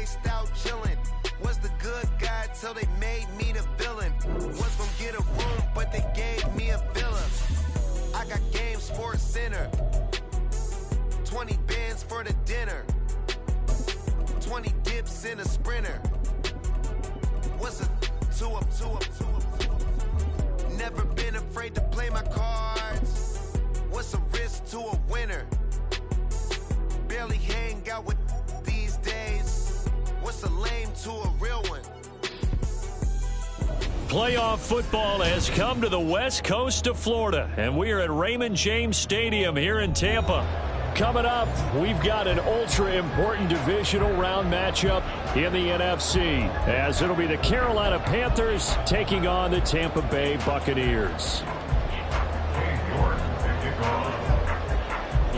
iced out chillin'. Was the good guy till they made me the villain. Was gonna get a room, but they gave me a villa. I got Game Sports Center. 20 bands for the dinner. 20 dips in a sprinter. What's a two up? Never been afraid to play my cards. What's a risk to a winner? Barely hang out with these days. What's a lame to a real one? Playoff football has come to the west coast of Florida, and we are at Raymond James Stadium here in Tampa. Coming up, we've got an ultra-important divisional round matchup in the NFC, as it'll be the Carolina Panthers taking on the Tampa Bay Buccaneers.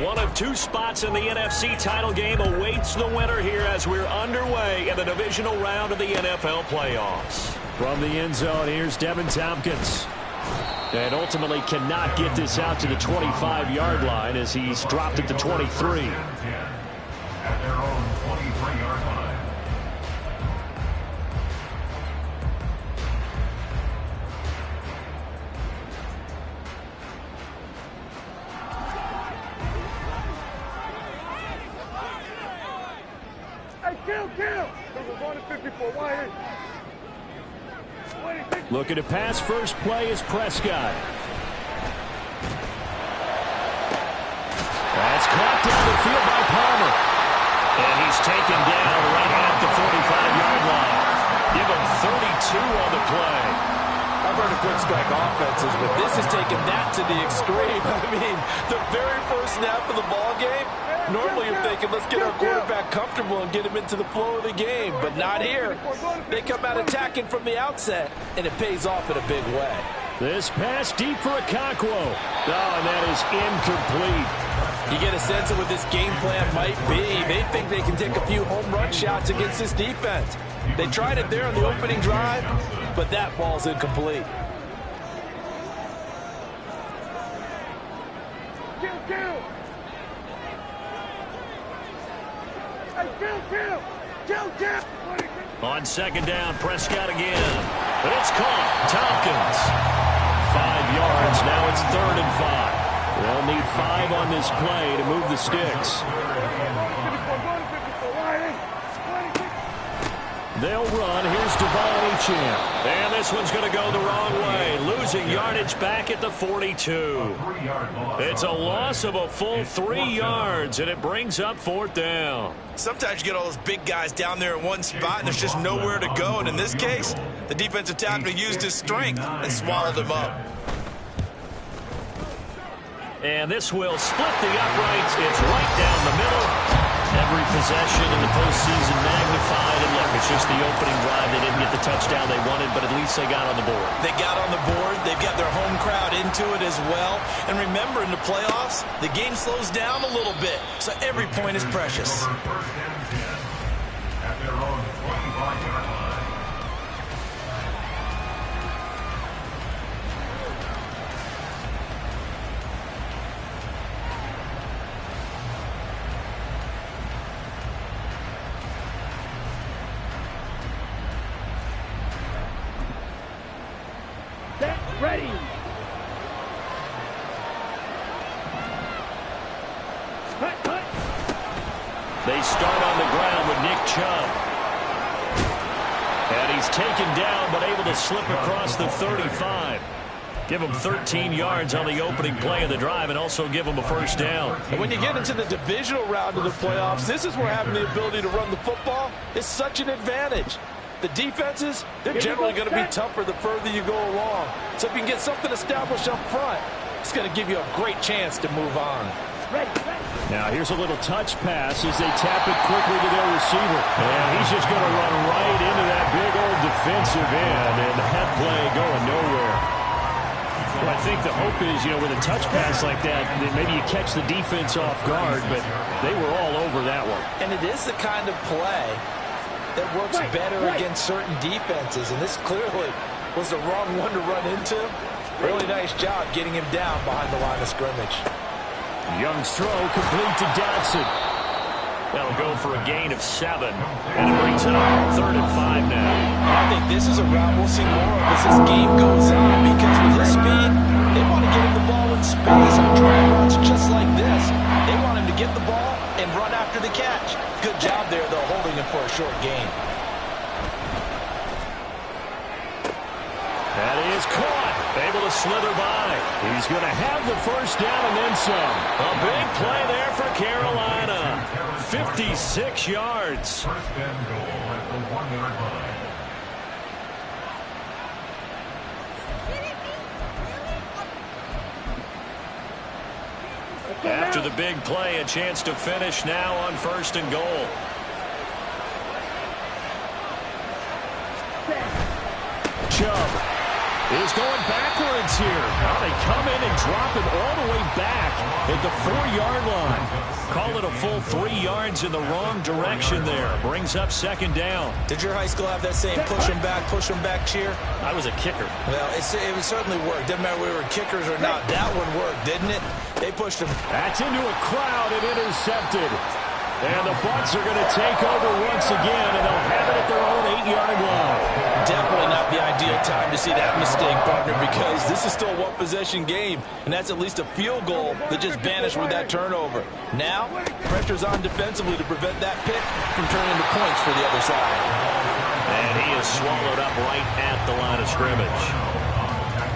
One of two spots in the NFC title game awaits the winner here as we're underway in the divisional round of the NFL playoffs. From the end zone, here's Devin Tompkins. And ultimately cannot get this out to the 25-yard line as he's dropped at the 23. At their own 23-yard line. Hey, kill! We're going to 54. Why? Looking to pass. First play is Prescott. That's caught down the field by Palmer. And he's taken down right at the 45-yard line. Give him 32 on the play. I've heard of quick strike offenses, but this has taken that to the extreme. I mean, the very first snap of the ball game, normally you're thinking, let's get our quarterback comfortable and get him into the flow of the game, but not here. They come out attacking from the outset, and it pays off in a big way. This pass deep for Okonkwo. Oh, and that is incomplete. You get a sense of what this game plan might be. They think they can take a few home run shots against this defense. They tried it there on the opening drive, but that ball's incomplete. Kill! On second down, Prescott again. But it's caught. Tompkins. 5 yards. Now it's 3rd and 5. They'll need 5 on this play to move the sticks. They'll run. Here's Devon Achane. And this one's going to go the wrong way. Losing yardage back at the 42. It's a loss of a full 3 yards, and it brings up 4th down. Sometimes you get all those big guys down there in one spot, and there's just nowhere to go. And in this case, the defensive tackle used his strength and swallowed him up. And this will split the uprights. It's right down the middle. Every possession in the postseason magnified. And look, it's just the opening drive. They didn't get the touchdown they wanted, but at least they got on the board. They got on the board. They've got their home crowd into it as well. And remember, in the playoffs, the game slows down a little bit, so every point is precious. At their own 25-yard line. Ready. They start on the ground with Nick Chubb. And he's taken down but able to slip across the 35. Give him 13 yards on the opening play of the drive and also give him a 1st down. And when you get into the divisional round of the playoffs, this is where having the ability to run the football is such an advantage. The defenses, they're generally going to be tougher the further you go along. So if you can get something established up front, it's going to give you a great chance to move on. Now here's a little touch pass as they tap it quickly to their receiver. And he's just going to run right into that big old defensive end, and that play going nowhere. Well, I think the hope is, with a touch pass like that maybe you catch the defense off guard, but they were all over that one. And it is the kind of play that works better against certain defenses, and this clearly was the wrong one to run into. Really nice job getting him down behind the line of scrimmage. Young's throw complete to Dotson. That'll go for a gain of 7. And it brings it up 3rd and 5 now. I think this is a route we'll see more of as this game goes on, because with his speed, they want to get him the ball in space on drag routes just like this. They want him to get the ball and run after the catch. Good job there, though, holding him for a short gain. That is caught. Able to slither by. He's going to have the first down and then some. A big play there for Carolina. 56 yards. First and goal at the 1-yard line. After the big play, a chance to finish now on 1st and goal. Chubb is going backwards here. Now they come in and drop him all the way back at the 4-yard line. Call it a full 3 yards in the wrong direction there. Brings up 2nd down. Did your high school have that same push him back cheer? I was a kicker. Well, it certainly worked. Didn't matter whether we were kickers or not. That one worked, didn't it? They pushed him. That's into a crowd and intercepted. And the Bucs are going to take over once again, and they'll have it at their own 8-yard line. Definitely not the ideal time to see that mistake, partner, because this is still a one-possession game, and that's at least a field goal that just vanished with that turnover. Now, pressure's on defensively to prevent that pick from turning into points for the other side. And he is swallowed up right at the line of scrimmage.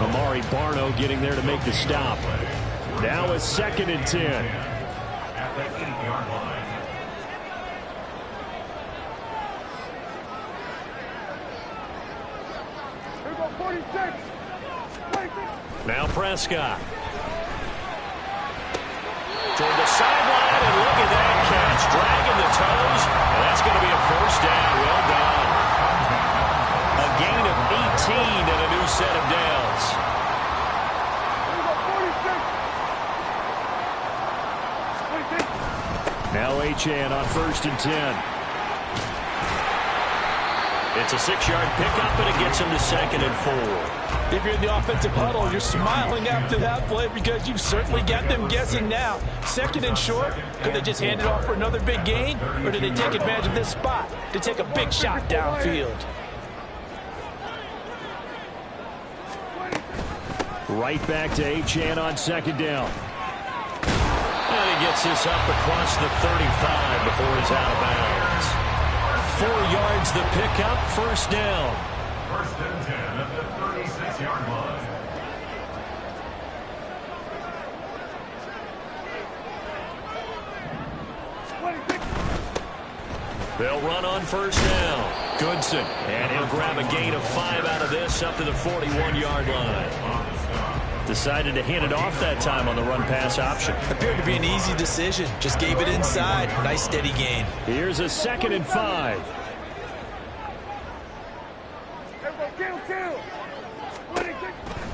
Amari Barno getting there to make the stop. Now a 2nd and 10. At the 8-yard line. Now Prescott. Toward the sideline, and look at that catch. Dragging the toes, and that's going to be a 1st down. Well done. A gain of 18 and a new set of downs. Now Achane on 1st and 10. It's a 6-yard pickup, and it gets him to 2nd and 4. If you're in the offensive huddle, you're smiling after that play because you've certainly got them guessing now. 2nd and short, could they just hand it off for another big gain? Or did they take advantage of this spot to take a big shot downfield? Right back to Achane on 2nd down. And he gets this up across the 35 before he's out of bounds. 4 yards the pickup, 1st down. 1st and 10 at the 36-yard line. They'll run on 1st down. Goodson, and he'll grab a gain of 5 out of this up to the 41-yard line. Decided to hand it off that time on the run-pass option. Appeared to be an easy decision. Just gave it inside. Nice steady gain. Here's a 2nd and 5.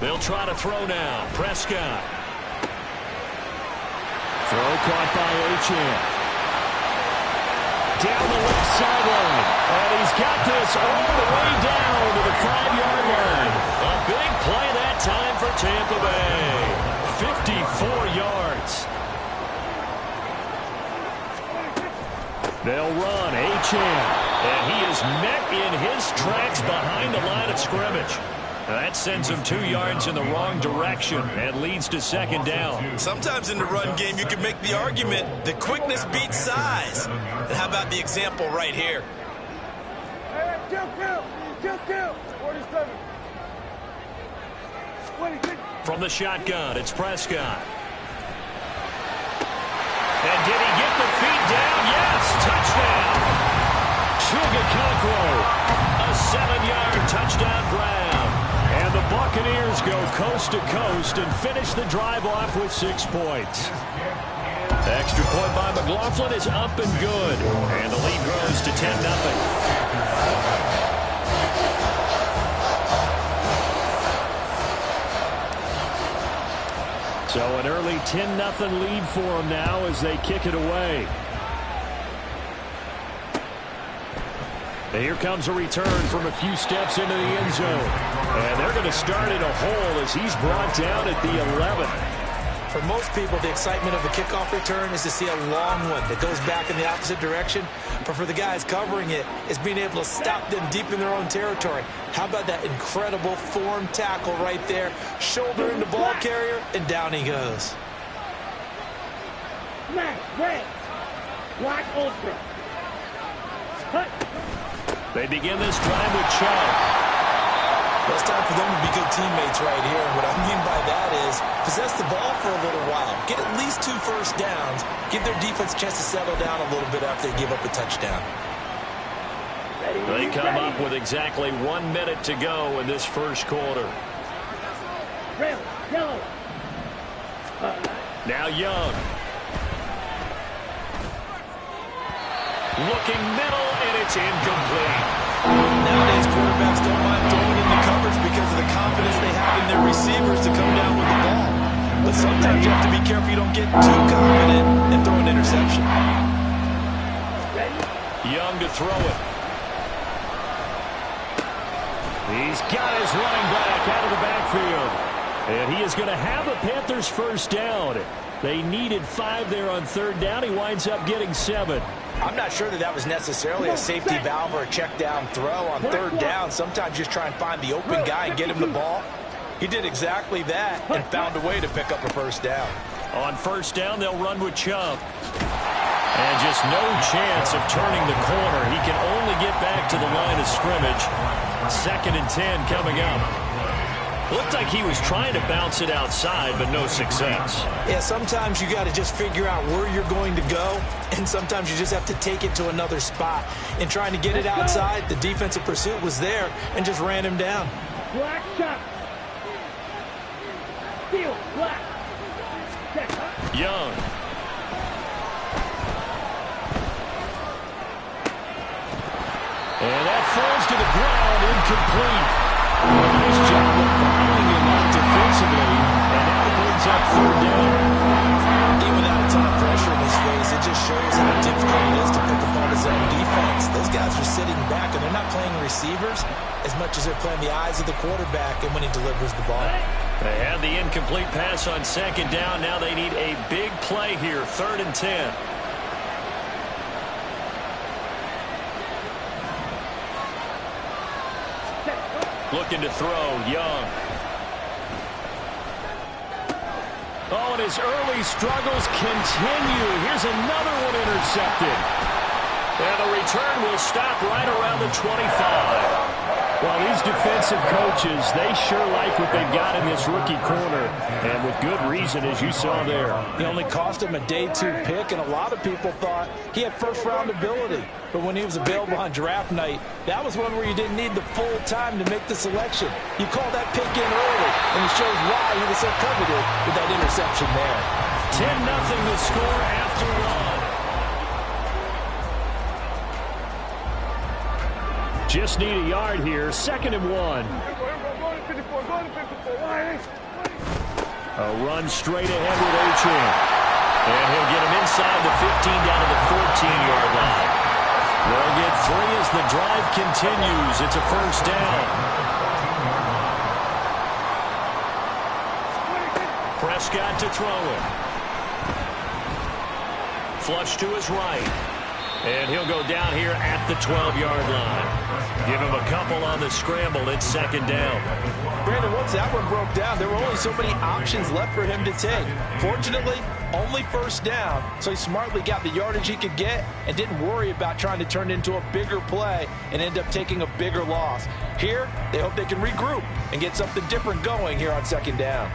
They'll try to throw now. Prescott. Throw caught by Achane. Down the left sideline. And he's got this all the way down to the 5-yard line. A big play that time for Tampa Bay. 54 yards. They'll run. Achane. And he is met in his tracks behind the line of scrimmage. That sends him 2 yards in the wrong direction and leads to 2nd down. Sometimes in the run game, you can make the argument that quickness beats size. And how about the example right here? Hey, kill. 47. From the shotgun, it's Prescott. And did he get the feet down? Yes, touchdown. Chugaconkwo, a 7-yard touchdown grab. And the Buccaneers go coast to coast and finish the drive off with 6 points. Extra point by McLaughlin is up and good. And the lead grows to 10-0. So an early 10-0 lead for them now as they kick it away. Here comes a return from a few steps into the end zone. And they're going to start in a hole as he's brought down at the 11. For most people, the excitement of the kickoff return is to see a long one that goes back in the opposite direction. But for the guys covering it, it's being able to stop them deep in their own territory. How about that incredible form tackle right there? Shoulder in the ball carrier, and down he goes. Smash, red, black, ultra. Cut. They begin this drive with Chubb. Well, it's time for them to be good teammates right here. And what I mean by that is possess the ball for a little while. Get at least 2 first downs. Give their defense a chance to settle down a little bit after they give up a touchdown. They come up with exactly 1 minute to go in this first quarter. Red, yellow. Now Young. Looking middle, and it's incomplete. Nowadays, quarterbacks don't mind throwing in the coverage because of the confidence they have in their receivers to come down with the ball. But sometimes you have to be careful you don't get too confident and throw an interception. Young to throw it. He's got his running back out of the backfield. And he is going to have a Panthers first down. They needed 5 there on 3rd down. He winds up getting 7. I'm not sure that was necessarily a safety valve or a check down throw on 3rd down. Sometimes just try and find the open guy and get him the ball. He did exactly that and found a way to pick up a first down. On 1st down, they'll run with Chubb. And just no chance of turning the corner. He can only get back to the line of scrimmage. 2nd and 10 coming up. Looked like he was trying to bounce it outside, but no success. Yeah, sometimes you got to just figure out where you're going to go, and sometimes you just have to take it to another spot. In trying to get it outside, the defensive pursuit was there and just ran him down. Black shot. Steel, black. Young. And that falls to the ground, incomplete. Nice job of following him up defensively, and now it brings up 3rd down. Even without a ton of pressure in his face, it just shows how difficult it is to pick up on his own defense. Those guys are sitting back, and they're not playing receivers as much as they're playing the eyes of the quarterback and when he delivers the ball. They had the incomplete pass on 2nd down. Now they need a big play here, 3rd and 10. Looking to throw, Young. Oh, and his early struggles continue. Here's another one intercepted. And the return will stop right around the 25. Well, these defensive coaches, they sure like what they've got in this rookie corner. And with good reason, as you saw there. He only cost him a day 2 pick, and a lot of people thought he had first-round ability. But when he was available on draft night, that was one where you didn't need the full time to make the selection. You call that pick in early, and it shows why he was so coveted with that interception there. 10-0 the score after 1. Just need a yard here. 2nd and 1. A run straight ahead with Achane. And he'll get him inside the 15 down to the 14-yard line. They'll get 3 as the drive continues. It's a first down. Prescott to throw it. Flush to his right. And he'll go down here at the 12-yard line. Give him a couple on the scramble. It's 2nd down. Brandon, once that one broke down, there were only so many options left for him to take. Fortunately, only first down, so he smartly got the yardage he could get and didn't worry about trying to turn it into a bigger play and end up taking a bigger loss. Here, they hope they can regroup and get something different going here on 2nd down.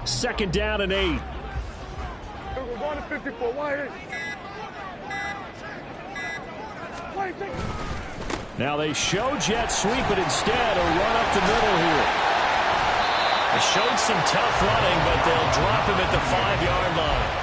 Second down and 8. We're going to 54. Wide. Now they show jet sweep, but instead a run up the middle here. They showed some tough running, but they'll drop him at the 5-yard line.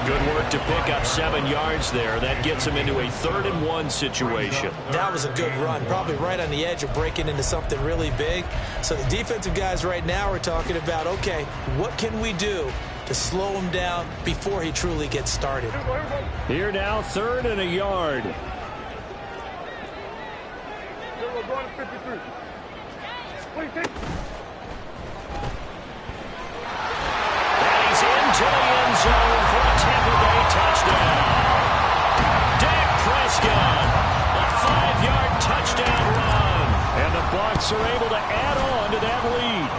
Good work to pick up 7 yards there. That gets him into a 3rd and 1 situation. That was a good run, probably right on the edge of breaking into something really big. So the defensive guys right now are talking about, okay, what can we do to slow him down before he truly gets started. Here now, 3rd and a yard. Going to 53. What do you think? And he's into the end zone for a Tampa Bay touchdown. Dak Prescott, a 5-yard touchdown run. And the Bucs are able to add on to that lead.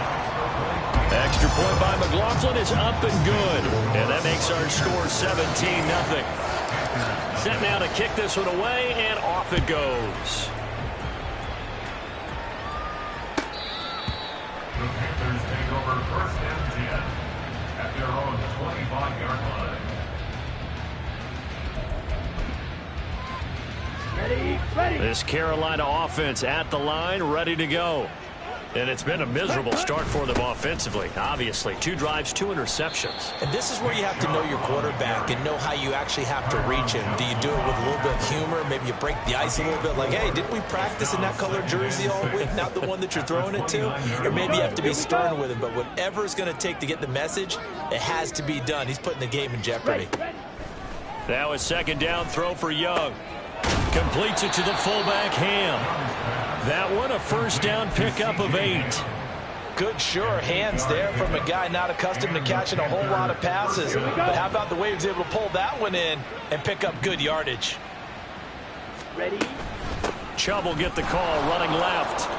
Extra point by McLaughlin is up and good. And that makes our score 17-0. Set now to kick this one away, and off it goes. The Panthers take over 1st and 10 at their own 25-yard line. Ready. This Carolina offense at the line, ready to go. And it's been a miserable start for them offensively. Obviously, 2 drives, 2 interceptions. And this is where you have to know your quarterback and know how you actually have to reach him. Do you do it with a little bit of humor? Maybe you break the ice a little bit like, hey, didn't we practice in that color jersey all week? Not the one that you're throwing it to? Or maybe you have to be stern with him. But whatever it's going to take to get the message, it has to be done. He's putting the game in jeopardy. Now a 2nd down throw for Young. Completes it to the fullback, Ham. That one a 1st down pickup of 8. Good, sure hands there from a guy not accustomed to catching a whole lot of passes. But how about the way he was able to pull that one in and pick up good yardage? Ready. Chubb will get the call running left.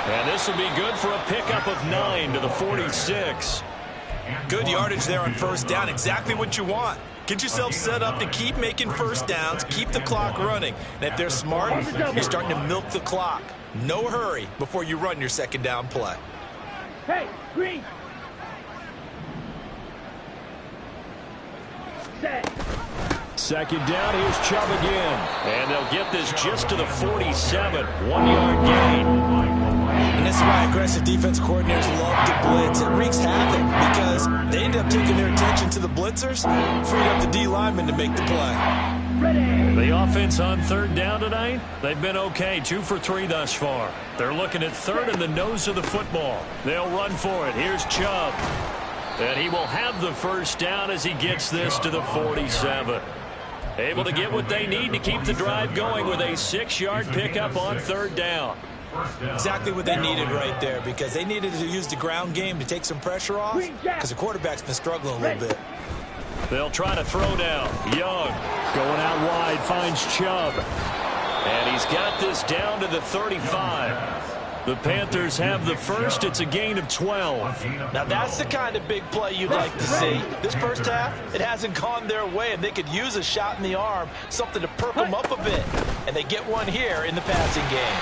And this will be good for a pickup of 9 to the 46. Good yardage there on 1st down. Exactly what you want. Get yourself set up to keep making 1st downs, keep the clock running. And if they're smart, you're starting to milk the clock. No hurry before you run your 2nd down play. Hey, green. Set. 2nd down, here's Chubb again. And they'll get this just to the 47. 1-yard gain. And this is why aggressive defense coordinators love to blitz. It wreaks havoc because they end up taking their attention to the blitzers, freeing up the D lineman to make the play. The offense on 3rd down tonight, they've been okay, 2 for 3 thus far. They're looking at 3rd in the nose of the football. They'll run for it. Here's Chubb. And he will have the 1st down as he gets this to the 47. Able to get what they need to keep the drive going with a 6-yard pickup on 3rd down. Exactly what they needed right there because they needed to use the ground game to take some pressure off because the quarterback's been struggling a little bit. They'll try to throw down. Young going out wide, finds Chubb. And he's got this down to the 35. The Panthers have the 1st. It's a gain of 12. Now that's the kind of big play you'd like to see. This 1st half, it hasn't gone their way, and they could use a shot in the arm, something to perk them up a bit. And they get one here in the passing game.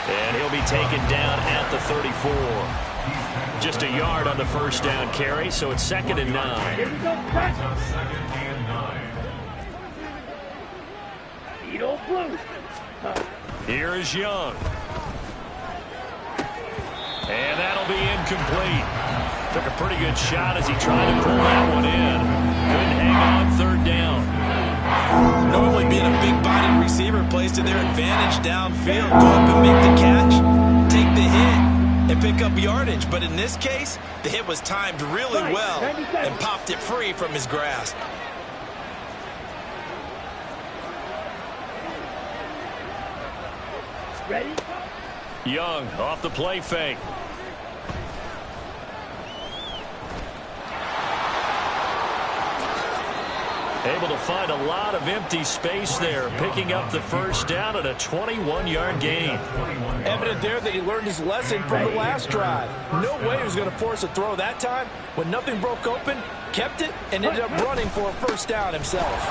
And he'll be taken down at the 34. Just a yard on the 1st down carry, so it's 2nd and 9. Here we go, cut. Edo blue. Here is Young. And that'll be incomplete. Took a pretty good shot as he tried to pull that one in. Couldn't hang on 3rd down. Normally being a big-bodied receiver plays to their advantage downfield. Go up and make the catch, take the hit, and pick up yardage. But in this case, the hit was timed really well and popped it free from his grasp. Ready. Young off the play fake. Able to find a lot of empty space there, picking up the 1st down at a 21-yard gain. Evident there that he learned his lesson from the last drive. No way he was going to force a throw that time. When nothing broke open, kept it, and ended up running for a 1st down himself.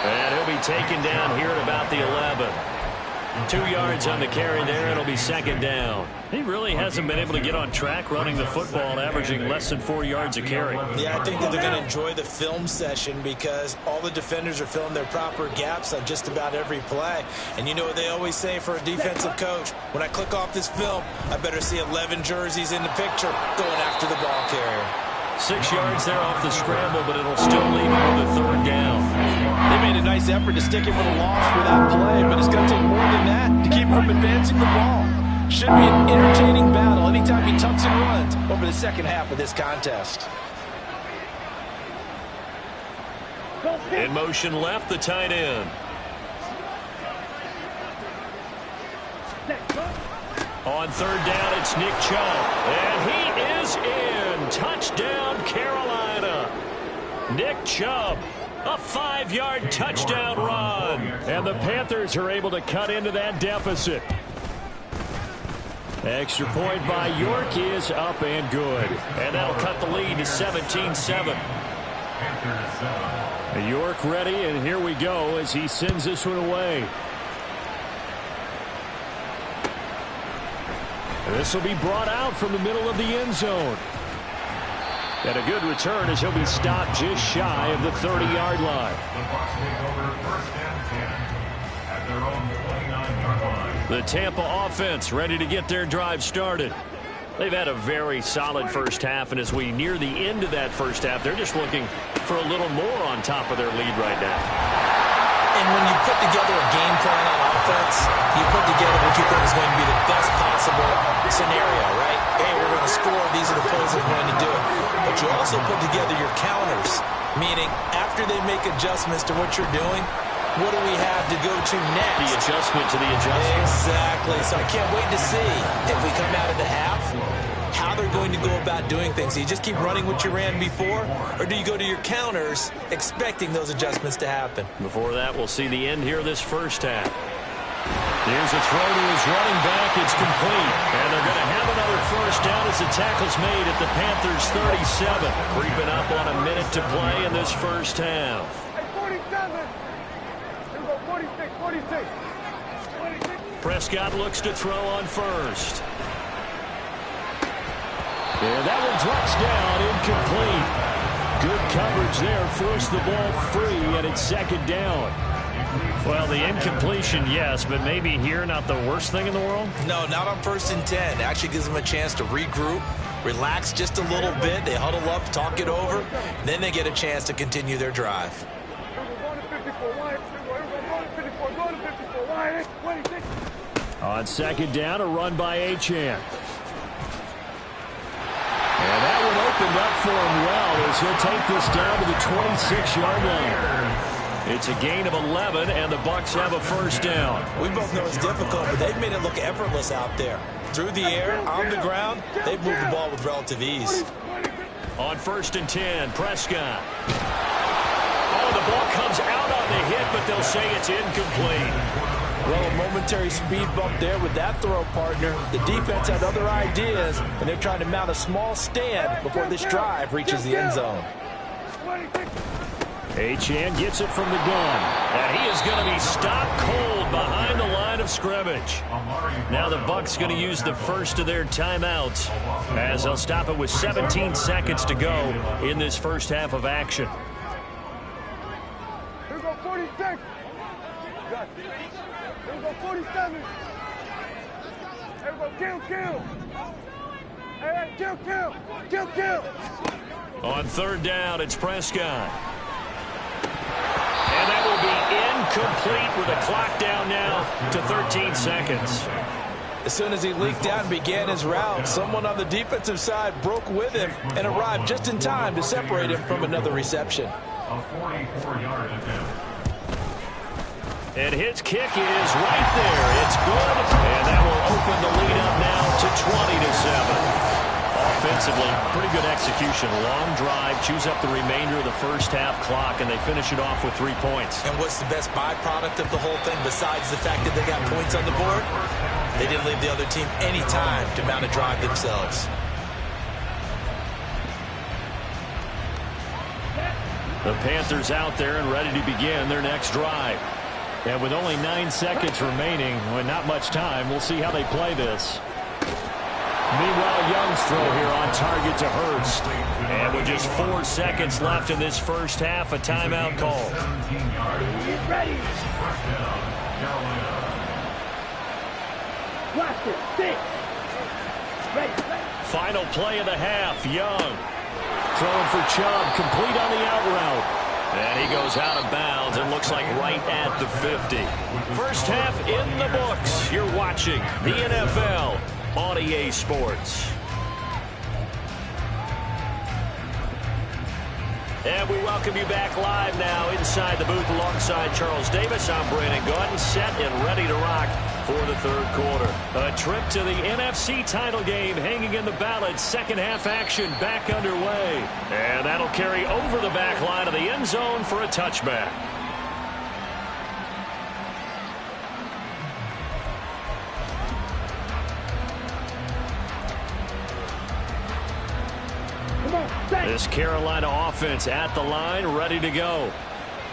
And he'll be taken down here at about the 11. 2 yards on the carry there. It'll be 2nd down. He really hasn't been able to get on track running the football, averaging less than 4 yards a carry. Yeah, I think that they're going to enjoy the film session because all the defenders are filling their proper gaps on just about every play. And you know what they always say for a defensive coach? When I click off this film, I better see 11 jerseys in the picture going after the ball carrier. 6 yards there off the scramble, but it'll still leave him with a 3rd down. They made a nice effort to stick him with a loss for that play, but it's going to take more than that to keep him from advancing the ball. Should be an entertaining battle anytime he tucks and runs over the 2nd half of this contest. In motion left, the tight end. On third down, it's Nick Chubb. And he is in. Touchdown, Carolina. Nick Chubb, a 5-yard touchdown run. And the Panthers are able to cut into that deficit. Extra point by York is up and good. And that'll cut the lead to 17-7. York ready, and here we go as he sends this one away. This will be brought out from the middle of the end zone. And a good return as he'll be stopped just shy of the 30-yard line. The Bucs take over first and 10 at their own 29-yard line. The Tampa offense ready to get their drive started. They've had a very solid first half, and as we near the end of that first half, they're just looking for a little more on top of their lead right now. And when you put together a game plan on offense, you put together what you think is going to be the best possible scenario, right? Hey, we're going to score. These are the plays that are going to do it. But you also put together your counters, meaning after they make adjustments to what you're doing, what do we have to go to next? The adjustment to the adjustment. Exactly. So I can't wait to see if we come out of the half, how they're going to go about doing things. Do you just keep running what you ran before, or do you go to your counters expecting those adjustments to happen? Before that, we'll see the end here of this first half. Here's a throw to his running back. It's complete. And they're going to have another first down as the tackle's made at the Panthers' 37. Creeping up on a minute to play in this first half. Hey, 47. Here we go, 46, 46. Prescott looks to throw on first. And that one drops down, incomplete. Good coverage there, forced the ball free, and it's second down. Well, the incompletion, yes, but maybe here not the worst thing in the world? No, not on 1st and 10. Actually gives them a chance to regroup, relax just a little bit. They huddle up, talk it over, then they get a chance to continue their drive. On second down, a run by Achane. And that one opened up for him well as he'll take this down to the 26-yard line. It's a gain of 11, and the Bucs have a first down. We both know it's difficult, but they've made it look effortless out there. Through the air, on the ground, they've moved the ball with relative ease. On 1st and 10, Prescott. Oh, the ball comes out on the hit, but they'll say it's incomplete. Well, a momentary speed bump there with that throw, partner. The defense had other ideas, and they're trying to mount a small stand before this drive reaches the end zone. Achane gets it from the gun, and he is going to be stopped cold behind the line of scrimmage. Now the Bucs going to use the first of their timeouts as they'll stop it with 17 seconds to go in this first half of action. Here we go, 46. Here we go, 47. Here we go, kill. Hey, kill. On third down, it's Prescott. And that will be incomplete with a clock down now to 13 seconds. As soon as he leaked out and began his route, someone on the defensive side broke with him and arrived just in time to separate him from another reception. A 44-yard attempt. And his kick is right there. It's good, and that will open the lead up now to 20-7. Offensively, pretty good execution. Long drive, chews up the remainder of the first half clock, and they finish it off with 3 points. And what's the best byproduct of the whole thing besides the fact that they got points on the board? They didn't leave the other team any time to mount a drive themselves. The Panthers out there and ready to begin their next drive. And with only 9 seconds remaining, with not much time, we'll see how they play this. Meanwhile, Young's throw here on target to Hurst. And with just 4 seconds left in this first half, a timeout call. 17 yards. Get ready. First down, Carolina. Watch it. 6. Ready. Final play of the half, Young. Throwing for Chubb, complete on the out route. And he goes out of bounds and looks like right at the 50. First half in the books. You're watching the NFL on EA Sports. And we welcome you back live now inside the booth alongside Charles Davis. I'm Brandon Gaudin, set and ready to rock for the third quarter. A trip to the NFC title game hanging in the balance. Second half action back underway. And that'll carry over the back line of the end zone for a touchback. This Carolina offense at the line, ready to go.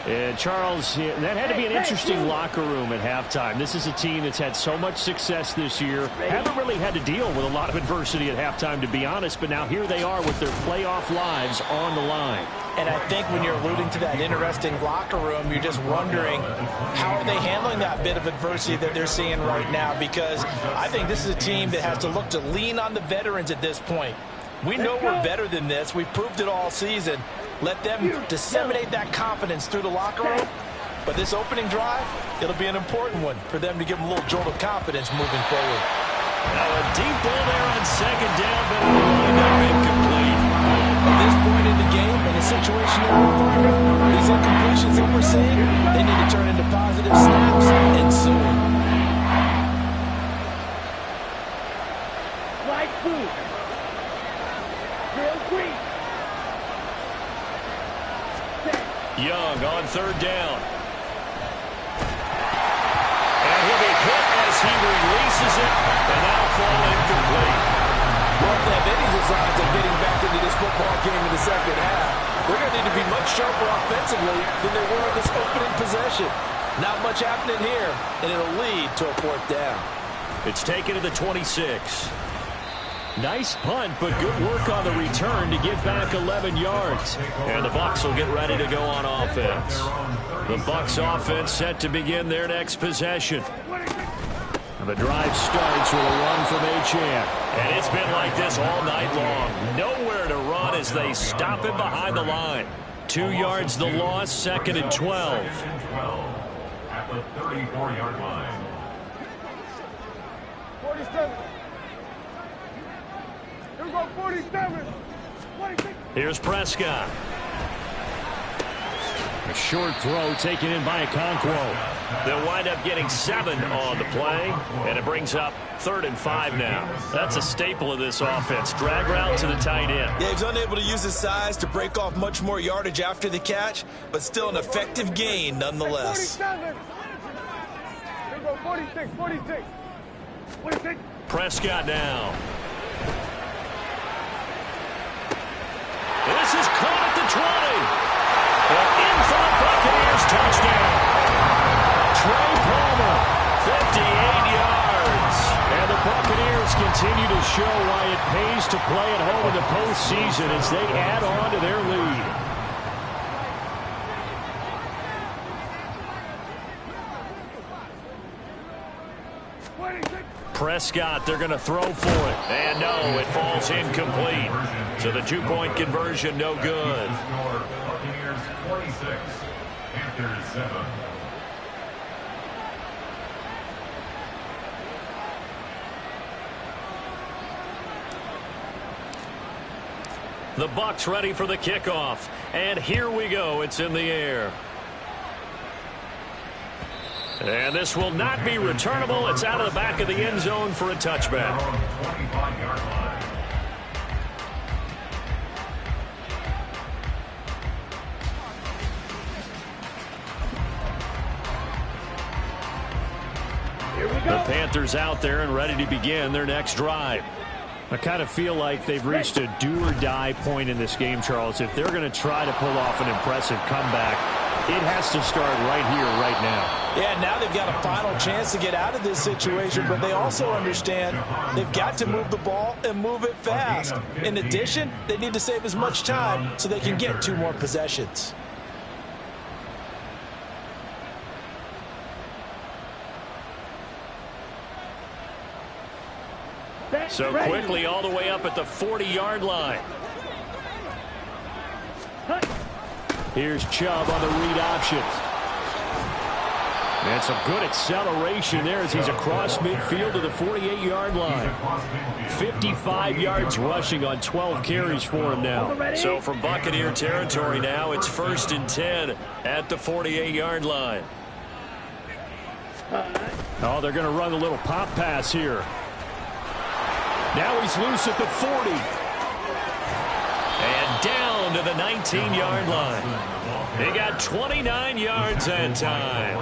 And Charles, that had to be an interesting locker room at halftime. This is a team that's had so much success this year. Haven't really had to deal with a lot of adversity at halftime, to be honest. But now here they are with their playoff lives on the line. And I think when you're alluding to that interesting locker room, you're just wondering how are they handling that bit of adversity that they're seeing right now? Because I think this is a team that has to look to lean on the veterans at this point. We know we're better than this. We've proved it all season. Let them disseminate that confidence through the locker room. But this opening drive, it'll be an important one for them to give them a little jolt of confidence moving forward. Now a deep ball there on second down, but it will not be incomplete. At this point in the game, in a situation that we're partner, these incompletions that we're seeing, they need to turn into positive snaps and soon. Like food. Young on third down. And he'll be hit as he releases it, and that'll fall incomplete. Well, if they have any designs of getting back into this football game in the second half, they're going to need to be much sharper offensively than they were in this opening possession. Not much happening here, and it'll lead to a fourth down. It's taken to the 26. Nice punt, but good work on the return to get back 11 yards. And the Bucs will get ready to go on offense. The Bucs offense set to begin their next possession. The drive starts with a run from Achane. And it's been like this all night long. Nowhere to run as they stop him behind the line. 2 yards the loss, second and 12. At the 34-yard line. 47. Here we go, 47. 46. Here's Prescott. A short throw taken in by Okonkwo. They'll wind up getting 7 on the play, and it brings up 3rd and 5 now. That's a staple of this offense. Drag route to the tight end. Yeah, he's unable to use his size to break off much more yardage after the catch, but still an effective gain nonetheless. 47. Here we go, 46, 46. 46. Prescott now. This is caught at the 20. And in for the Buccaneers, touchdown. Trey Palmer, 58 yards. And the Buccaneers continue to show why it pays to play at home in the postseason as they add on to their lead. Prescott, they're going to throw for it. And no, it falls incomplete. So the 2-point conversion, no good. Buccaneers 26, Panthers 7. The Bucs ready for the kickoff. And here we go. It's in the air. And this will not be returnable. It's out of the back of the end zone for a touchback. 25-yard line. The Panthers out there and ready to begin their next drive. I kind of feel like they've reached a do-or-die point in this game, Charles. If they're going to try to pull off an impressive comeback, it has to start right here, right now. Yeah, now they've got a final chance to get out of this situation, but they also understand they've got to move the ball and move it fast. In addition, they need to save as much time so they can get 2 more possessions. So quickly all the way up at the 40-yard line. Here's Chubb on the read option. And some good acceleration there as he's across midfield to the 48-yard line. 55 yards rushing on 12 carries for him now. So from Buccaneer territory now, it's 1st and 10 at the 48-yard line. Oh, they're going to run a little pop pass here. Now he's loose at the 40. And down to the 19-yard line. They got 29 yards that time.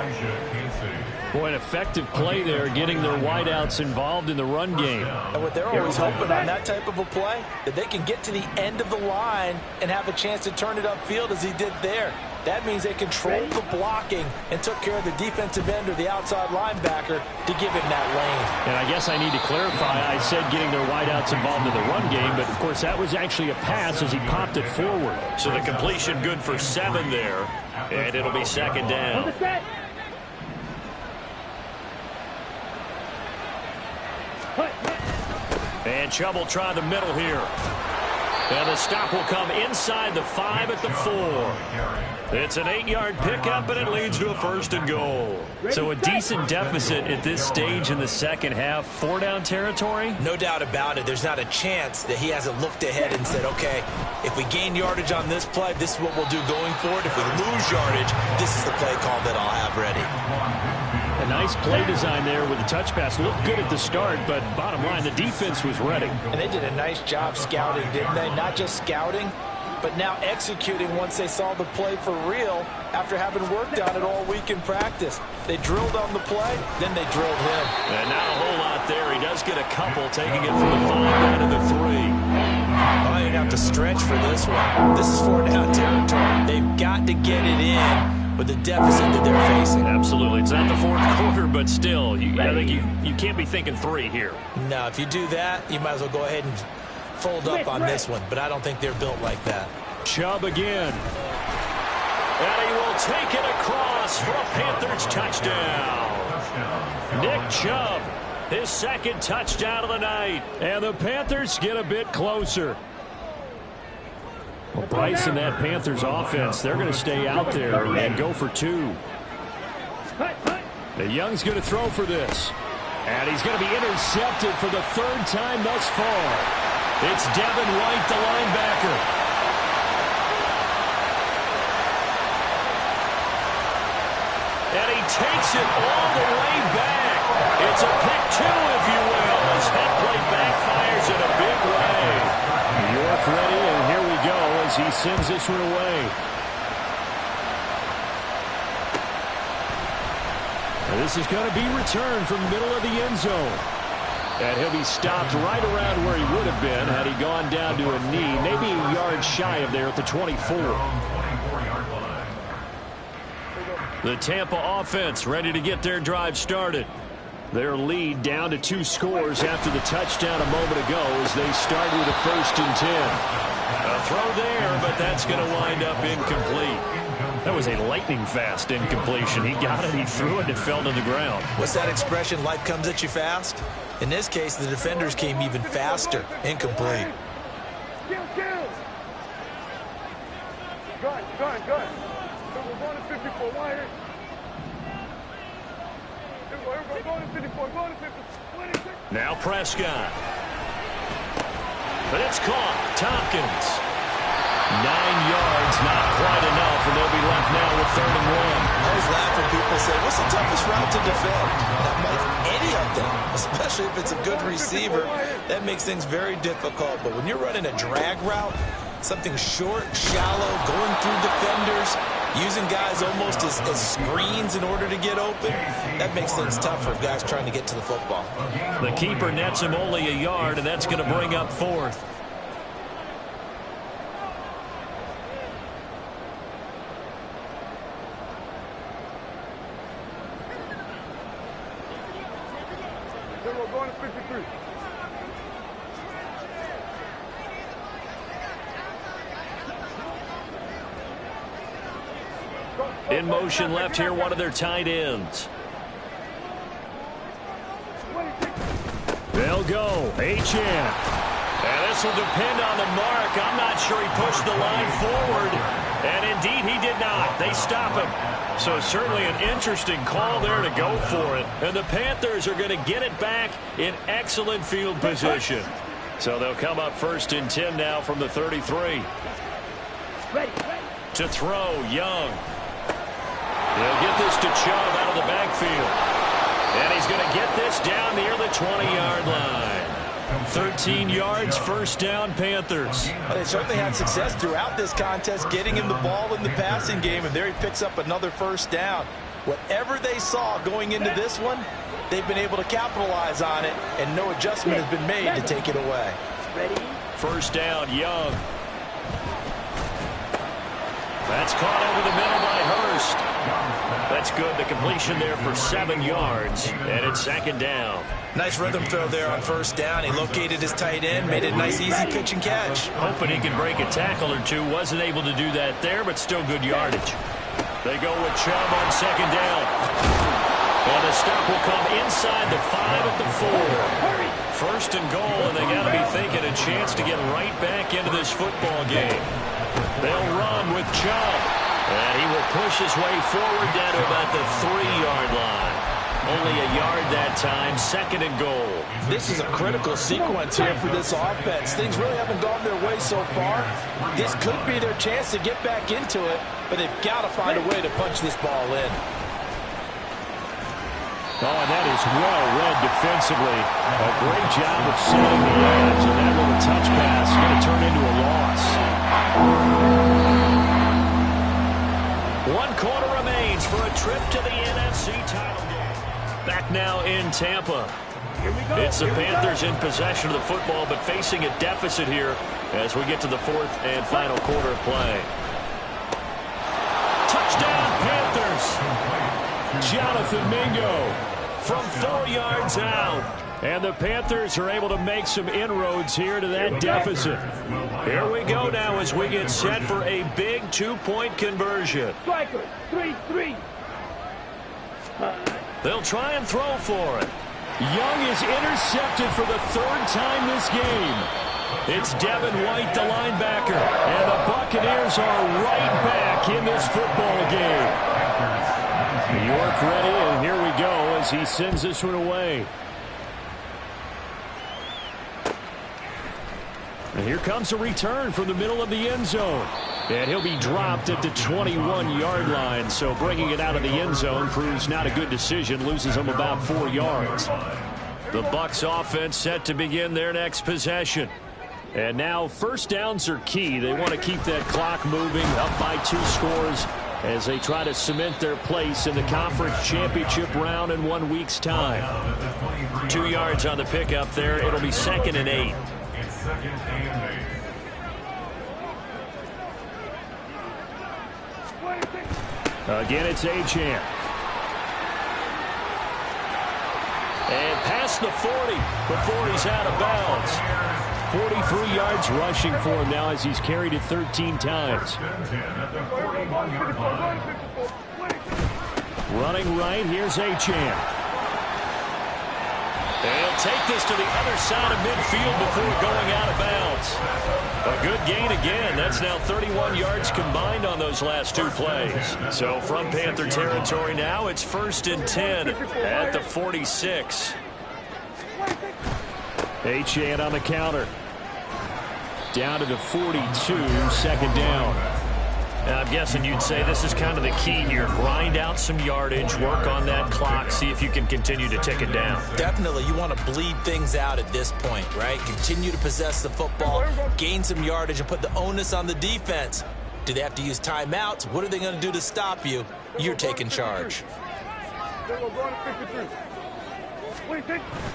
Boy, an effective play there, getting their wideouts involved in the run game. And what they're always hoping on that type of a play, that they can get to the end of the line and have a chance to turn it upfield as he did there. That means they controlled the blocking and took care of the defensive end or the outside linebacker to give him that lane. And I guess I need to clarify, I said getting their wideouts involved in the run game, but of course that was actually a pass as he popped it forward. So the completion good for 7 there, and it'll be 2nd down. And Chubb will try the middle here. And the stop will come inside the 5 at the 4. It's an 8-yard pickup, and it leads to a 1st and goal. So a decent deficit at this stage in the second half. 4-down territory? No doubt about it. There's not a chance that he hasn't looked ahead and said, okay, if we gain yardage on this play, this is what we'll do going forward. If we lose yardage, this is the play call that I'll have ready. A nice play design there with the touch pass. Looked good at the start, but bottom line, the defense was ready. And they did a nice job scouting, didn't they? Not just scouting, but now executing once they saw the play for real after having worked on it all week in practice. They drilled on the play, then they drilled him. And not a whole lot there. He does get a couple, taking it from the 5 down to the 3. I didn't have to stretch for this one. This is 4-down territory. They've got to get it in with the deficit that they're facing. Absolutely. It's not the 4th quarter, but still, I think you can't be thinking 3 here. No, if you do that, you might as well go ahead and fold up on this one, but I don't think they're built like that. Chubb again. And he will take it across for a Panthers touchdown. Nick Chubb, his 2nd touchdown of the night. And the Panthers get a bit closer. Well, Bryce and that Panthers offense, they're going to stay out there and go for 2. The Young's going to throw for this. And he's going to be intercepted for the 3rd time thus far. It's Devin White, the linebacker. And he takes it all the way back. It's a pick 2, if you will, as that play backfires in a big way. York ready, and here we go as he sends this one away. And this is going to be returned from the middle of the end zone. And he'll be stopped right around where he would have been had he gone down to a knee, maybe a yard shy of there at the 24. The Tampa offense ready to get their drive started. Their lead down to 2 scores after the touchdown a moment ago as they start with a 1st and 10. A throw there, but that's going to wind up incomplete. That was a lightning-fast incompletion. He got it, he threw it, and it fell to the ground. What's that expression, life comes at you fast? In this case, the defenders came even faster. Incomplete. Kill. Good. We're going to 54. Why? We're going to 54. Going to 56. Now Prescott. But it's caught. Tompkins. 9 yards, not quite enough, and they'll be left now with 3rd and 1. I always laugh when people say, what's the toughest route to defend? That makes any of them, especially if it's a good receiver, that makes things very difficult. But when you're running a drag route, something short, shallow, going through defenders, using guys almost as screens in order to get open, that makes things tough for guys trying to get to the football. The keeper nets him only a yard, and that's going to bring up 4th. We're going to 53. In motion left here, one of their tight ends. They'll go. Achane. And this will depend on the mark. I'm not sure he pushed the line forward. And indeed, he did not. They stop him. So certainly an interesting call there to go for it. And the Panthers are going to get it back in excellent field position. So they'll come up 1st and 10 now from the 33. To throw, Young. He'll get this to Chubb out of the backfield. And he's going to get this down near the 20-yard line. 13 yards, 1st down, Panthers. Well, they certainly had success throughout this contest getting him the ball in the passing game, and there he picks up another 1st down. Whatever they saw going into this one, they've been able to capitalize on it, and no adjustment has been made to take it away. 1st down, Young. That's caught over the middle by Hurst. That's good. The completion there for 7 yards, and it's 2nd down. Nice rhythm throw there on 1st down. He located his tight end, made it a nice, easy pitch and catch. Hoping he can break a tackle or two. Wasn't able to do that there, but still good yardage. They go with Chubb on 2nd down. And the stop will come inside the 5 at the 4. 1st and goal, and they got to be thinking a chance to get right back into this football game. They'll run with Chubb. And he will push his way forward down to about the 3-yard line. Only a yard that time, 2nd and goal. This is a critical sequence here for this offense. Things really haven't gone their way so far. This could be their chance to get back into it, but they've got to find a way to punch this ball in. Oh, and that is well read defensively. A great job of setting the edge, and that little touch pass is going to turn into a loss. 1 quarter remains for a trip to the NFC title game. Back now in Tampa. It's the Panthers in possession of the football, but facing a deficit here as we get to the 4th and final quarter of play. Touchdown, Panthers! Jonathan Mingo from 4 yards out. And the Panthers are able to make some inroads here to that deficit. Here we go now as we get set for a big 2-point conversion. Striker, 3-3. They'll try and throw for it. Young is intercepted for the 3rd time this game. It's Devin White, the linebacker. And the Buccaneers are right back in this football game. New York ready, and here we go as he sends this one away. And here comes a return from the middle of the end zone. And he'll be dropped at the 21-yard line. So bringing it out of the end zone proves not a good decision. Loses him about 4 yards. The Bucs offense set to begin their next possession. And now 1st downs are key. They want to keep that clock moving, up by 2 scores as they try to cement their place in the conference championship round in 1 week's time. 2 yards on the pickup there. It'll be 2nd and 8. Again, it's Achane. And past the 40 before he's out of bounds. 43 yards rushing for him now as he's carried it 13 times. Running right, here's Achane. They'll take this to the other side of midfield before going out of bounds. A good gain again. That's now 31 yards combined on those last 2 plays. So from Panther territory now, it's 1st and 10 at the 46. Achane on the counter. Down to the 42, 2nd down. I'm guessing you'd say this is kind of the key here. Grind out some yardage, work on that clock, see if you can continue to tick it down. Definitely. You want to bleed things out at this point, right? Continue to possess the football, gain some yardage, and put the onus on the defense. Do they have to use timeouts? What are they going to do to stop you? You're taking charge.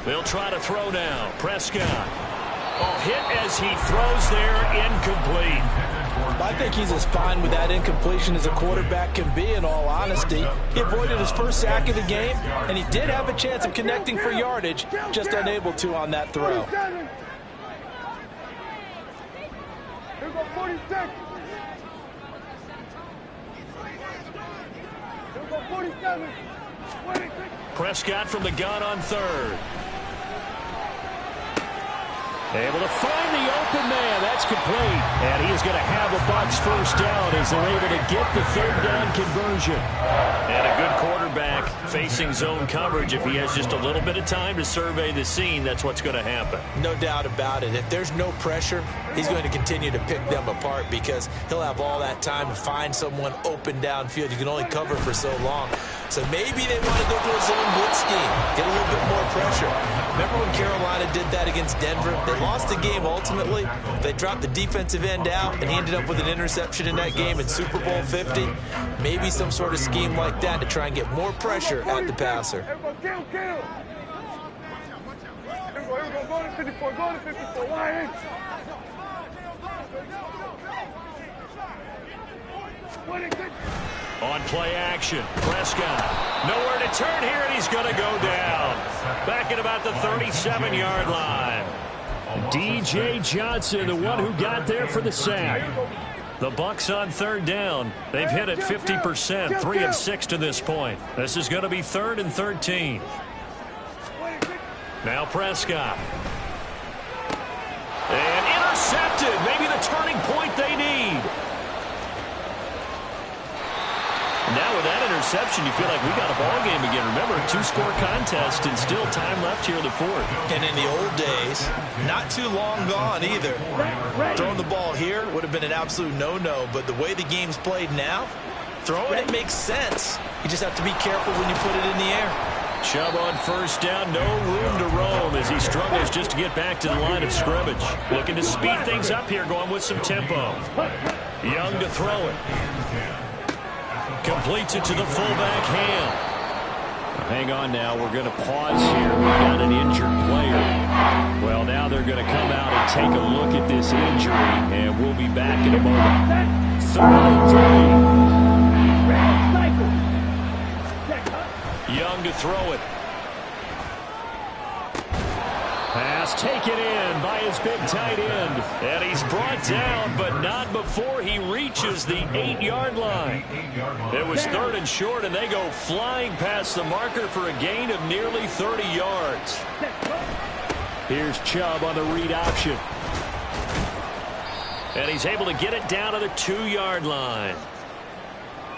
They'll try to throw now. Prescott. Oh, hit as he throws there, incomplete. I think he's as fine with that incompletion as a quarterback can be, in all honesty. He avoided his first sack of the game, and he did have a chance of connecting for yardage, just unable to on that throw. Here go 46. Here go 47. Prescott from the gun on 3rd. Able to find the open man. That's complete. And he is going to have a Bucs first down as they're able to get the third down conversion. And a good quarterback facing zone coverage. If he has just a little bit of time to survey the scene, that's what's going to happen. No doubt about it. If there's no pressure, he's going to continue to pick them apart because he'll have all that time to find someone open downfield. You can only cover for so long. So maybe they want to go to a zone blitz scheme, get a little bit more pressure. Remember when Carolina did that against Denver? They lost the game ultimately. They dropped the defensive end out, and he ended up with an interception in that game in Super Bowl 50. Maybe some sort of scheme like that to try and get more pressure at the passer. Go to 54, go to 54, line. On play action, Prescott. Nowhere to turn here, and he's going to go down. Back at about the 37-yard line. DJ Johnson, the one who got there for the sack. The Bucs on third down. They've hit it 50%, 3 of 6 to this point. This is going to be 3rd and 13. Now Prescott. And intercepted. Maybe the turning point they need. Now with that interception, you feel like we got a ball game again. Remember, a 2-score contest and still time left here in the fourth. And in the old days, not too long gone either. Throwing the ball here would have been an absolute no-no, but the way the game's played now, throwing it makes sense. You just have to be careful when you put it in the air. Chubb on first down, no room to roam as he struggles just to get back to the line of scrimmage. Looking to speed things up here, going with some tempo. Young to throw it. Completes it to the fullback, Ham. Hang on now. We're going to pause here. We've got an injured player. Well, now they're going to come out and take a look at this injury, and we'll be back in a moment. 3rd and 3. Young to throw it. Pass taken in by his big tight end. And he's brought down, but not before he reaches the 8-yard line. It was 3rd and short, and they go flying past the marker for a gain of nearly 30 yards. Here's Chubb on the read option. And he's able to get it down to the 2-yard line.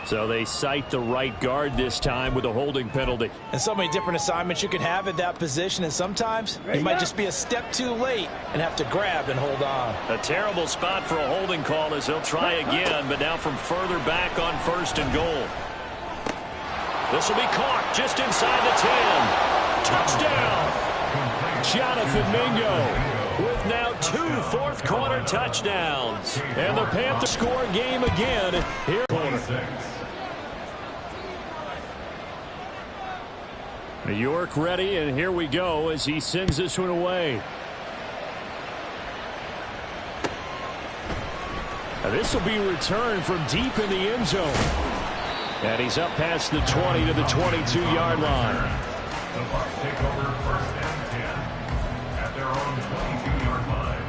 So they cite the right guard this time with a holding penalty. And so many different assignments you can have at that position, and sometimes you might just be a step too late and have to grab and hold on. A terrible spot for a holding call as he'll try again, but now from further back on 1st and goal. This will be caught just inside the 10. Touchdown! Jonathan Mingo with now 2 fourth-quarter touchdowns. And the Panthers score game again here. New York ready, and here we go as he sends this one away. Now this will be returned from deep in the end zone. And he's up past the 20 to the 22-yard line. The Bucs take over 1st and 10 at their own 22-yard line.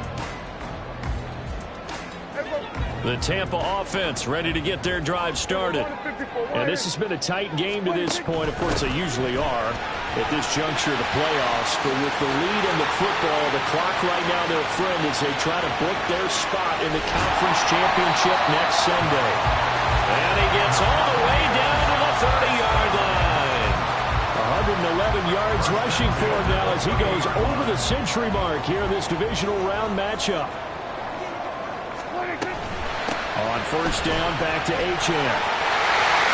The Tampa offense ready to get their drive started. And this has been a tight game to this point. Of course, they usually are at this juncture of the playoffs. But with the lead in the football, the clock right now their friend as they try to book their spot in the conference championship next Sunday. And he gets all the way down to the 30-yard line. 111 yards rushing for him now as he goes over the century mark here in this divisional round matchup. On first down, back to Achane.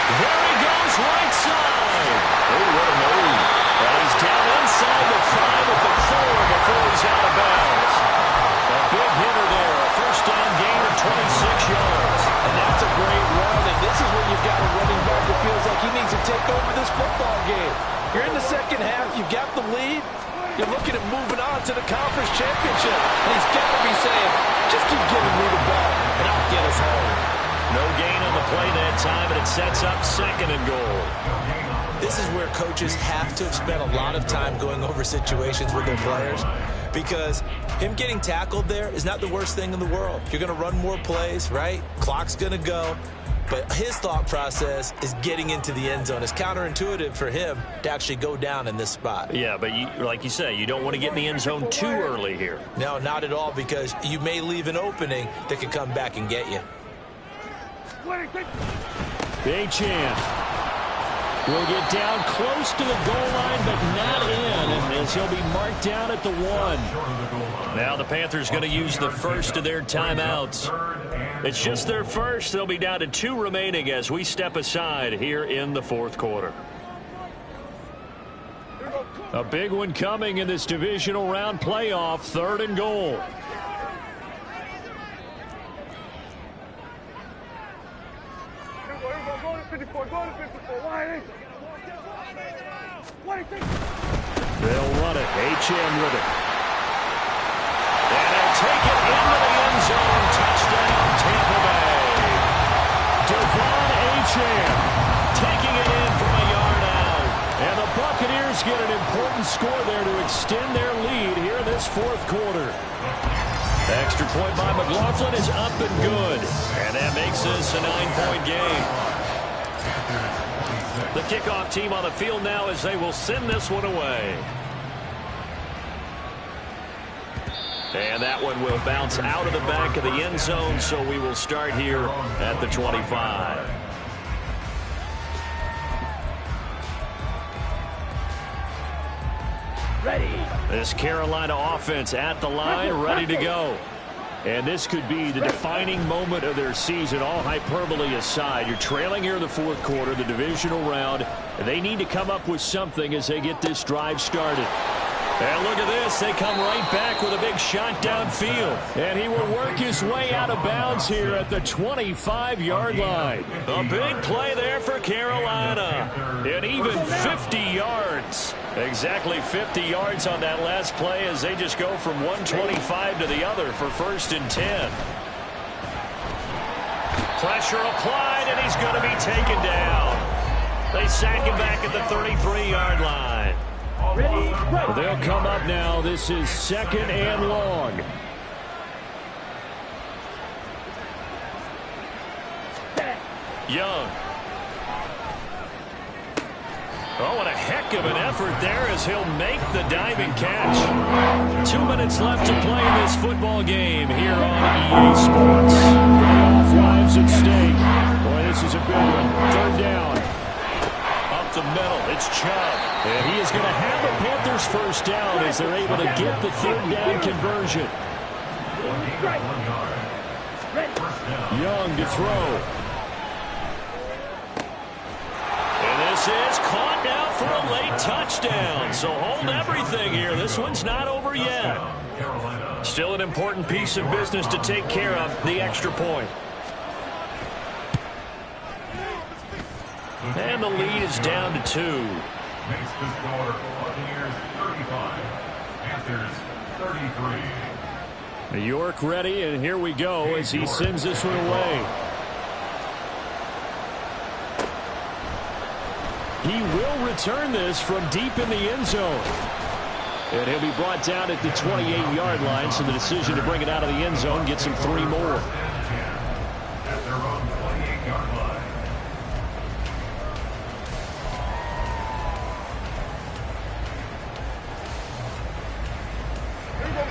There he goes, right side. Oh, what a move. And he's down inside the 5 at the 4 before he's out of bounds. A big hitter there, a first down gain of 26 yards. And that's a great run, and this is when you've got a running back that feels like he needs to take over this football game. You're in the second half, you've got the lead. You're looking at moving on to the conference championship. And he's got to be saying, just keep giving me the ball, and I'll get us home. No gain on the play that time, and it sets up 2nd and goal. This is where coaches have to have spent a lot of time going over situations with their players, because him getting tackled there is not the worst thing in the world. You're going to run more plays, right? Clock's going to go. but his thought process is getting into the end zone. It's counterintuitive for him to actually go down in this spot. Yeah, but like you say, you don't want to get in the end zone too early here. No, not at all, because you may leave an opening that could come back and get you. Achane will get down close to the goal line, but not in, and as he'll be marked down at the 1. Now the Panthers going to use the first of their timeouts. It's just their first. They'll be down to 2 remaining as we step aside here in the fourth quarter. A big one coming in this divisional round playoff, 3rd and goal. They'll run it. Achane with it. And they'll take it into the end zone. Touchdown, Tampa Bay. Devon Achane taking it in from a yard out. And the Buccaneers get an important score there to extend their lead here in this fourth quarter. Extra point by McLaughlin is up and good. And that makes this a 9-point game. The kickoff team on the field now as they will send this one away. And that one will bounce out of the back of the end zone, so we will start here at the 25. Ready. This Carolina offense at the line, ready to go. And this could be the defining moment of their season, all hyperbole aside. You're trailing here in the fourth quarter, the divisional round. And they need to come up with something as they get this drive started. And look at this. They come right back with a big shot downfield. And he will work his way out of bounds here at the 25-yard line. A big play there for Carolina. And even 50 yards. Exactly 50 yards on that last play as they just go from 125 to the other for 1st and 10. Pressure applied, and he's going to be taken down. They sack him back at the 33-yard line. They'll come up now. This is 2nd and long. Young. Oh, and a heck of an effort there as he'll make the diving catch. 2 minutes left to play in this football game here on EA Sports. Playoff lives at stake. Boy, this is a big one. 3rd down. Up the middle, it's Chubb. And he is going to have the Panthers first down as they're able to get the 3rd down conversion. Young to throw. This is caught now for a late touchdown. So hold everything here. This one's not over yet. Still an important piece of business to take care of, the extra point. And the lead is down to 2. Makes the score Buccaneers 35, Panthers 33. New York ready, and here we go as he sends this one away. He will return this from deep in the end zone. And he'll be brought down at the 28-yard line, so the decision to bring it out of the end zone gets him 3 more. At their own 28-yard line.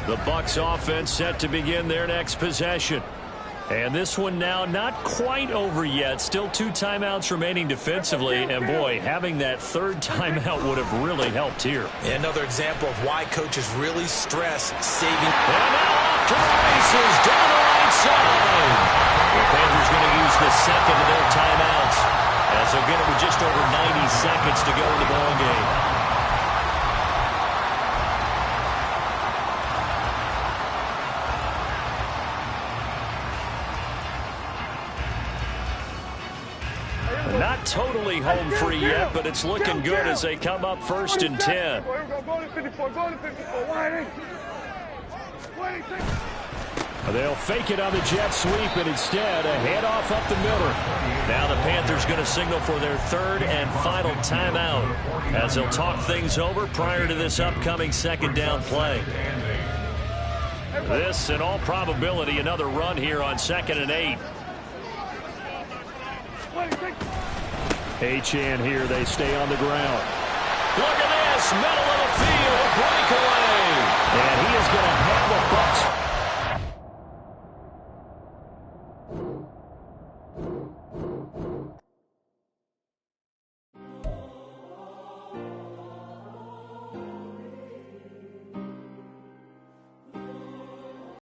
The Bucs offense set to begin their next possession. And this one now not quite over yet. Still 2 timeouts remaining defensively. And, boy, having that 3rd timeout would have really helped here. Another example of why coaches really stress saving. And now off to the races down the right side. The Panthers going to use the 2nd of their timeouts as they'll get it with just over 90 seconds to go in the ball game. Not totally home free yet, but it's looking good as they come up 1st and 10. They'll fake it on the jet sweep, and instead a handoff up the middle. Now the Panthers going to signal for their 3rd and final timeout as they'll talk things over prior to this upcoming 2nd down play. This, in all probability, another run here on 2nd and 8. Achane here. They stay on the ground. Look at this. Middle of the field. A breakaway. And he is going to